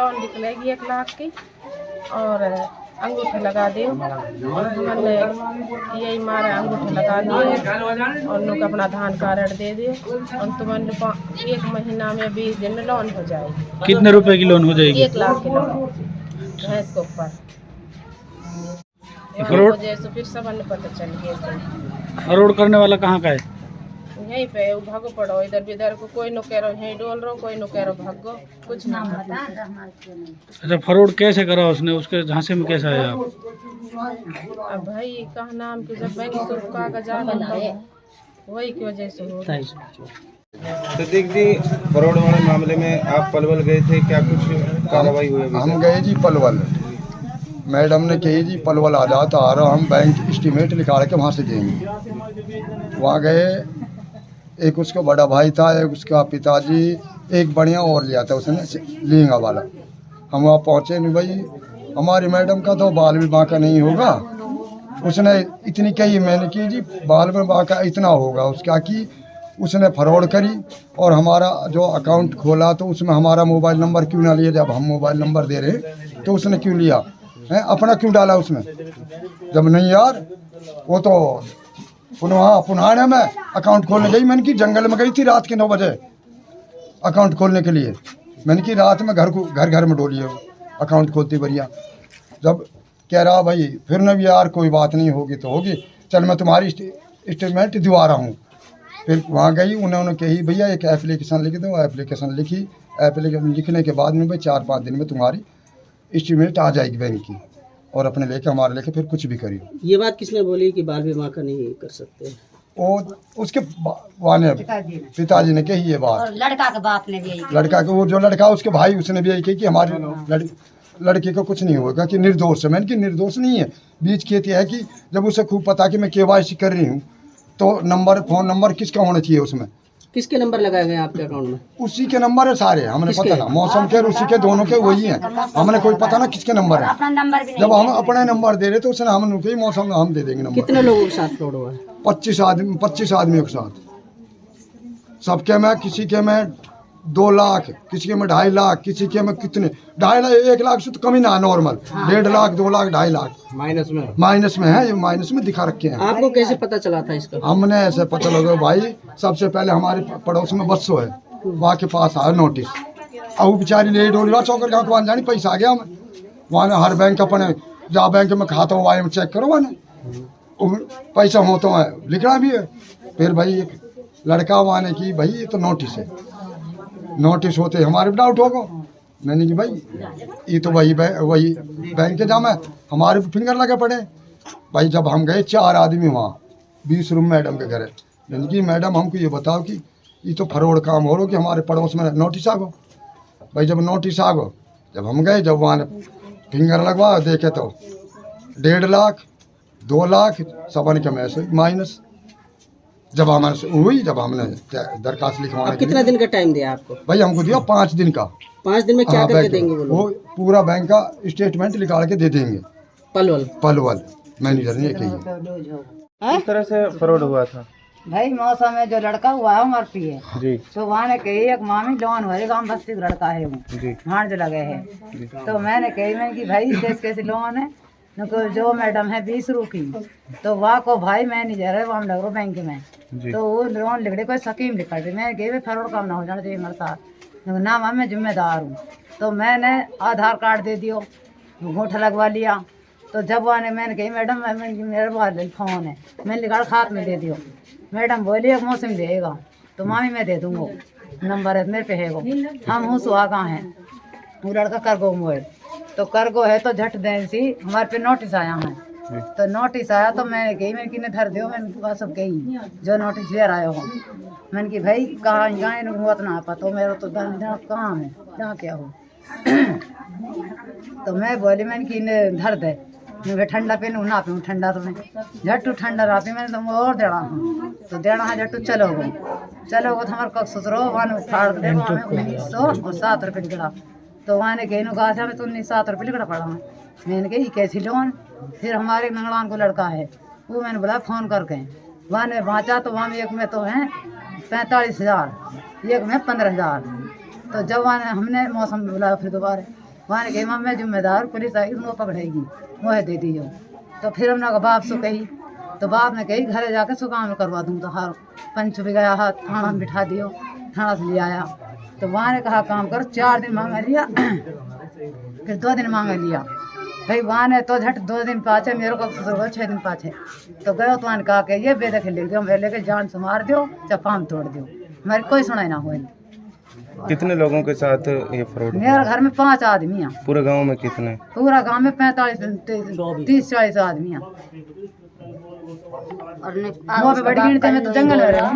Loan निकलेगी 1 लाख की और अंगूठे लगा दियो। हमने यही मारे अंगूठे लगा दिए और उनको अपना आधार कार्ड दे दिए और तुम्हारे 1 महीना में 20 दिन में लोन हो जाएगी। कितने रुपए की लोन हो जाएगी? 1 लाख की लोन भैंस के ऊपर। जैसे फिर सब अन्य पता चल गया। फरौड करने वाला कहाँ का है? यहीं पे भागो पड़ो, इधर भी इधर को कोई नो कह रहा यहीं डोल रहो, कोई नो कह रहा भागो, कुछ ना पता। अच्छा, फरौड कैसे करा उसने? उसके झांसे में कैसे आया आप? अब भाई कहा नाम कि जब बैंक से कागज आ गया वही की वजह से हो। सिद्दीक जी, फरौड वाले मामले में आप पलवल गए थे, क्या कुछ कार्रवाई हुई? हम गए जी पलवल, मैडम ने कही जी पलवल आ जाओ तो आ रहा, हम बैंक एस्टीमेट निकाल के वहाँ से देंगे। वहाँ गए, एक उसका बड़ा भाई था, एक उसका पिताजी, एक बढ़िया और लिया था उसने लिंगा वाला। हम वहाँ पहुँचे नहीं भाई, हमारी मैडम का तो बाल विवाह का नहीं होगा। उसने इतनी कही, मैंने की जी बाल विवाह का इतना होगा उसका कि उसने फरौड करी और हमारा जो अकाउंट खोला तो उसमें हमारा मोबाइल नंबर क्यों ना लिया? जब हम मोबाइल नंबर दे रहे तो उसने क्यों लिया है? अपना क्यों डाला उसमें? जब नहीं यार, वो तो पुनः में अकाउंट खोलने गई। मैंने की जंगल में गई थी रात के 9 बजे अकाउंट खोलने के लिए। मैंने की रात में घर में डोली है अकाउंट खोलती बढ़िया। जब कह रहा भाई फिर न भी यार कोई बात नहीं होगी तो होगी, चल मैं तुम्हारी स्टेटमेंट दिवा रहा हूँ। फिर वहाँ गई, उन्होंने कही भैया एक एप्लीकेशन लिख दो। एप्लीकेशन लिखी, एप्लीकेशन लिखने के बाद में भाई 4-5 दिन में तुम्हारी एस्टीमेट आ जाएगी बैंक की, और अपने लेके हमारे लेके फिर कुछ भी करिए। ये बात किसने बोली कि बाल विवाह का नहीं कर सकते? वो उसके पिताजी ने कही ये बात, और लड़का के बाप ने भी यही। लड़का के वो जो लड़का उसके भाई उसने भी यही कही कि हमारे लड़के को कुछ नहीं होगा, कि निर्दोष है। मैंने कि निर्दोष नहीं है। बीच खेती है कि जब उसे खूब पता कि मैं KYC कर रही हूँ तो फ़ोन नंबर किसका होना चाहिए उसमें? किसके नंबर लगाए गए आपके अकाउंट में? उसी के नंबर है सारे, हमने पता ना मौसम के और उसी के दोनों के वही हैं। हमने कोई पता ना किसके नंबर है। जब हम अपने नंबर दे रहे तो उसने हम कही मौसम हम दे देंगे नंबर। कितने लोगों के साथ फ्रॉड हुआ है? 25 आदमियों के साथ। सबके में, किसी के में 2 लाख, किसी के में 2.5 लाख, किसी के में कितने 2.5 लाख 1 लाख से तो कम ही ना, नॉर्मल 1.5 लाख 2 लाख 2.5 लाख माइनस में है। ये माइनस में दिखा रखे हैं। आपको कैसे पता चला था इसका? हमने ऐसे पता लगा भाई, सबसे पहले हमारे पड़ोस में बस्सो है, वहाँ के पास आया नोटिस। अब वो बेचारी ले डोली चौकर गाँव के जानी पैसा आ गया हमें। वहाँ हर बैंक अपने जहाँ बैंक में खाता हो वहाँ चेक करो, वहाँ पैसा हो तो है लिखना भी है। फिर भाई एक लड़का वहाँ ने की भाई ये तो नोटिस है, नोटिस होते हमारे डाउट होगा। मैंने कि भाई ये तो वही बैंक के जाम है, हमारे फिंगर लगे पड़े। भाई जब हम गए 4 आदमी वहाँ 20 रूम मैडम के घर है। मैंने कि मैडम हमको ये बताओ कि ये तो फरौड काम हो रहा कि हमारे पड़ोस में नोटिस आ गो। भाई जब नोटिस आ गो, जब हम गए, जब वहाँ फिंगर लगवा देखे तो 1.5 लाख 2 लाख सबन के मैसेज माइनस। जब हमारे हुई, जब हमने दरखास्त लिखवाने, कितना दिन का टाइम दिया आपको? भाई हमको दिया 5 दिन का। 5 दिन में क्या करके देंगे वो लोग? वो पूरा बैंक का स्टेटमेंट निकाल के दे देंगे। पलवल मैनेजर ने कही। किस तरह से फरौड हुआ था? भाई मौसम में जो लड़का हुआ है उमर पी है जी, तो वहाँ ने कही एक मामी लोन भरे गाँव बस्ती का लड़का है वो जी, भाड़ जो लगे है। तो मैंने कही, मैंने कि भाई कैसे लोन है? तो जो मैडम है 20 रुपये की, तो वहाँ को भाई मैनेजर है वहाँ लग रहा बैंक में, तो वो लोन लिख रहे कोई स्कीम लिखा रही। मैंने कही फरौड काम ना हो जाना चाहिए हमारे साथ, ना मैं जिम्मेदार हूँ। तो मैंने आधार कार्ड दे दियो, अंगूठा लगवा लिया। तो जब आने मैंने कही मैडम मेरे पास फ़ोन है, मैंने निकाल खात में दे दियो। मैडम बोली एक मौसम देगा तो मामी मैं दे दूँगा, नंबर है मेरे पे है वो। हम हूँ सुहागा हैं, वो लड़का करगो मोबाइल तो करगो है। तो झट दें सी हमारे पे नोटिस आया है। तो नोटिस आया तो मैंने कही, मैंने किन्ने धर दियो, मैंने सब कही जो नोटिस ले आए हो। मैंने कि भाई कहाँ हुआ ना पता तो मेरा तो कहाँ है जहाँ क्या हो। तो मैं बोली, मैंने कि धर दे, मैं ठंडा पे ना पीऊँ ठंडा, तो मैं झट्टू ठंडा रहा पी। मैंने तो और देना हूँ तो देना है झट्टू चलो गो तो हमारे कब सुधरो वन फाड़ दे 107 रुपये निकला। तो वहाँ ने कहीं कहा था तो 7 रुपये लिखना पड़ा। मैंने कही कैसी लोन? फिर हमारे नंगड़ान को लड़का है वो, मैंने बोला फ़ोन करके वहाँ ने बाँचा। तो वहाँ में एक में तो हैं 45,000, एक में 15,000। तो जब वहाँ हमने मौसम में बुलाया फिर दोबारा वहाँ ने कही माँ मैं जिम्मेदार पुलिस आई वो पकड़ेगी मुझे दे दियो। तो फिर हमने बाप से कही तो बाप ने कही घरे जाके सुकाम करवा दूँ। तो हर पंच भी गया हाथ थाना में बिठा दियो, थाना से ले आया। तो वहाँ ने कहा काम करो, 4 दिन मांगा लिया फिर 2 दिन मांगा लिया भाई। वहाँ ने तो झट 2 दिन पाछे मेरे को 6 दिन पाछे तो गयो। तो वहाँ कहा कि ये बेदखल लिख दो, मेरे लेके जान से मार दो चाहे पाम तोड़ दो, मेरी कोई सुनाई ना हो। कितने लोगों के साथ ये फ्रॉड? मेरे घर में 5 आदमी हैं। पूरे गांव में कितने? पूरा गांव में 30-40 आदमी हैं। और बड़ी गिनती में तो जंगल में रहा।